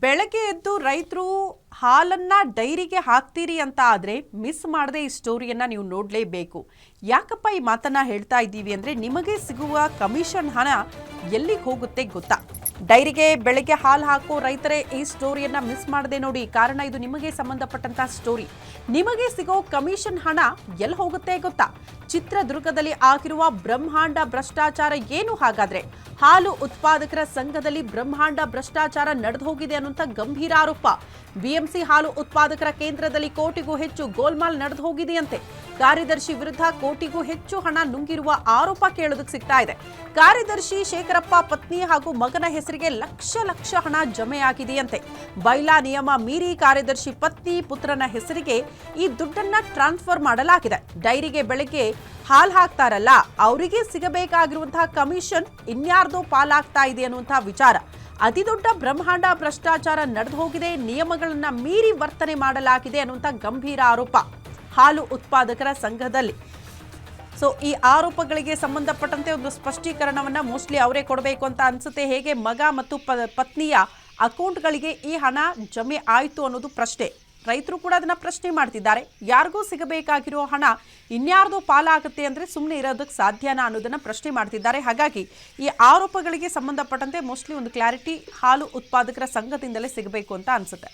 ಬೆಳಗ್ಗೆ ಎದ್ದು ರೈತರು ಹಾಲನ್ನ ಡೈರಿಗೆ ಹಾಕ್ತೀರಿ ಅಂತ ಆದ್ರೆ ಮಿಸ್ ಮಾಡದೆ ಈ ಸ್ಟೋರಿಯನ್ನ ನೀವು ನೋಡಲೇಬೇಕು. ಯಾಕಪ್ಪ ಈ ಮಾತನ್ನ ಹೇಳ್ತಾ ಇದ್ದೀವಿ ಅಂದ್ರೆ ನಿಮಗೆ ಸಿಗುವ ಕಮಿಷನ್ ಹಣ ಎಲ್ಲಿಗೆ ಹೋಗುತ್ತೆ ಗೊತ್ತಾ? ಡೈರಿಗೆ ಬೆಳಗ್ಗೆ ಹಾಲು ಹಾಕೋ ರೈತರೇ ಈ ಸ್ಟೋರಿಯನ್ನ ಮಿಸ್ ಮಾಡದೆ ನೋಡಿ. ಕಾರಣ ಇದು ನಿಮಗೆ ಸಂಬಂಧಪಟ್ಟಂತ ಸ್ಟೋರಿ. ನಿಮಗೆ ಸಿಗೋ ಕಮಿಷನ್ ಹಣ ಎಲ್ಲಿ ಹೋಗುತ್ತೆ ಗೊತ್ತಾ? ಚಿತ್ರದುರ್ಗದಲ್ಲಿ ಆಗಿರುವ ಬ್ರಹ್ಮಾಂಡ ಭ್ರಷ್ಟಾಚಾರ ಏನು ಹಾಗಾದ್ರೆ? ಹಾಲು ಉತ್ಪಾದಕರ ಸಂಘದಲ್ಲಿ ಬ್ರಹ್ಮಾಂಡ ಭ್ರಷ್ಟಾಚಾರ ನಡೆದು ಹೋಗಿದೆ ಅನ್ನುವಂಥ ಗಂಭೀರ ಆರೋಪ. ಬಿಎಂಸಿ ಹಾಲು ಉತ್ಪಾದಕರ ಕೇಂದ್ರದಲ್ಲಿ ಕೋಟಿಗೂ ಹೆಚ್ಚು ಗೋಲ್ಮಾಲ್ ನಡೆದು ಹೋಗಿದೆಯಂತೆ. ಕಾರ್ಯದರ್ಶಿ ವಿರುದ್ಧ ಕೋಟಿಗೂ ಹೆಚ್ಚು ಹಣ ನುಂಗಿರುವ ಆರೋಪ ಕೇಳೋದಕ್ಕೆ ಸಿಗ್ತಾ ಇದೆ. ಕಾರ್ಯದರ್ಶಿ ಶೇಖರಪ್ಪ ಪತ್ನಿ ಹಾಗೂ ಮಗನ ಹೆಸರಿಗೆ ಲಕ್ಷ ಹಣ ಜಮೆಯಾಗಿದೆಯಂತೆ. ಬೈಲಾ ನಿಯಮ ಮೀರಿ ಕಾರ್ಯದರ್ಶಿ ಪತ್ನಿ ಪುತ್ರನ ಹೆಸರಿಗೆ ಈ ದುಡ್ಡನ್ನ ಟ್ರಾನ್ಸ್ಫರ್ ಮಾಡಲಾಗಿದೆ. ಡೈರಿಗೆ ಬೆಳಗ್ಗೆ ಹಾಲು ಹಾಕ್ತಾರಲ್ಲ, ಅವರಿಗೆ ಸಿಗಬೇಕಾಗಿರುವಂತಹ ಕಮಿಷನ್ ಇನ್ಯಾರ್ದೋ ಪಾಲಾಗ್ತಾ ಇದೆ ಅನ್ನುವಂತಹ ವಿಚಾರ. ಅತಿ ದೊಡ್ಡ ಬ್ರಹ್ಮಾಂಡ ಭ್ರಷ್ಟಾಚಾರ ನಡೆದು ಹೋಗಿದೆ, ನಿಯಮಗಳನ್ನ ಮೀರಿ ವರ್ತನೆ ಮಾಡಲಾಗಿದೆ ಅನ್ನುವಂಥ ಗಂಭೀರ ಆರೋಪ ಹಾಲು ಉತ್ಪಾದಕರ ಸಂಘದಲ್ಲಿ. ಸೊ ಈ ಆರೋಪಗಳಿಗೆ ಸಂಬಂಧಪಟ್ಟಂತೆ ಒಂದು ಸ್ಪಷ್ಟೀಕರಣವನ್ನ ಮೋಸ್ಟ್ಲಿ ಅವರೇ ಕೊಡಬೇಕು ಅಂತ ಅನ್ಸುತ್ತೆ. ಹೇಗೆ ಮಗ ಮತ್ತು ಪತ್ನಿಯ ಅಕೌಂಟ್ಗಳಿಗೆ ಈ ಹಣ ಜಮೆ ಆಯಿತು ಅನ್ನೋದು ಪ್ರಶ್ನೆ. ರೈತರು ಕೂಡ ಅದನ್ನ ಪ್ರಶ್ನೆ ಮಾಡ್ತಿದ್ದಾರೆ. ಯಾರಿಗೂ ಸಿಗಬೇಕಾಗಿರೋ ಹಣ ಇನ್ಯಾರ್ದೋ ಪಾಲಾಗುತ್ತೆ ಅಂದ್ರೆ ಸುಮ್ಮನೆ ಇರೋದಕ್ಕೆ ಸಾಧ್ಯನಾ ಅನ್ನೋದನ್ನ ಪ್ರಶ್ನೆ ಮಾಡ್ತಿದ್ದಾರೆ. ಹಾಗಾಗಿ ಈ ಆರೋಪಗಳಿಗೆ ಸಂಬಂಧಪಟ್ಟಂತೆ ಮೋಸ್ಟ್ಲಿ ಒಂದು ಕ್ಲಾರಿಟಿ ಹಾಲು ಉತ್ಪಾದಕರ ಸಂಘದಿಂದಲೇ ಸಿಗಬೇಕು ಅಂತ ಅನ್ಸುತ್ತೆ.